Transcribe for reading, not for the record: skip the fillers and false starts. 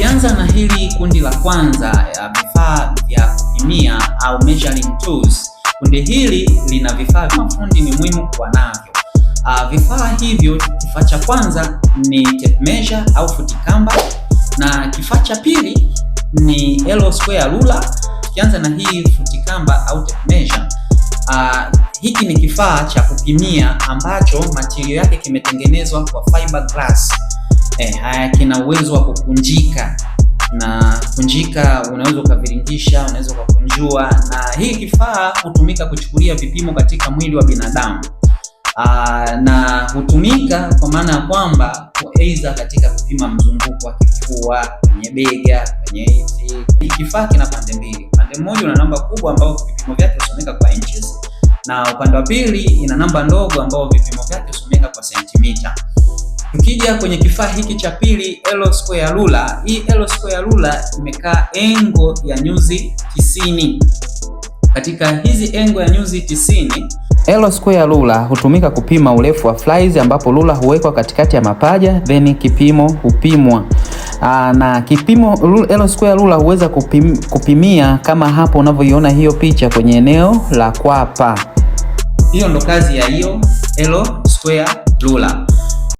Tukianza na hili kundi la kwanza ya vifaa vya kupimia au measuring tools, kundi hili lina vifaa vya mafundi ni muhimu kuwa navyo. Vifaa hivyo, kifaa cha kwanza ni tape measure au futi kamba, na kifaa cha pili ni L square ruler. Tukianza na hii futi kamba au tape measure, hiki ni kifaa cha kupimia ambacho material yake kimetengenezwa kwa fiberglass. Haya kina uwezo wa kukunjika, na kunjika unaweza ukaviringisha, unaweza ukakunjua, na hii kifaa hutumika kuchukulia vipimo katika mwili wa binadamu. Na hutumika kwa maana ya kwamba aidha katika kupima mzunguko wa kifua, kwenye bega, kwenye hizi. Kifaa kina pande mbili. Pande moja una namba kubwa ambao vipimo vyake husomeka kwa inches, na upande wa pili ina namba ndogo ambao vipimo vyake husomeka kwa sentimita. Tukija kwenye kifaa hiki cha pili, L square ruler, hii L square ruler imekaa engo ya nyuzi 90. Katika hizi engo ya nyuzi 90, L square ruler hutumika kupima urefu wa flies, ambapo ruler huwekwa katikati ya mapaja then kipimo hupimwa. Na kipimo L square ruler huweza kupimia kama hapo unavyoiona hiyo picha kwenye eneo la kwapa. Hiyo ndo kazi ya hiyo L square ruler.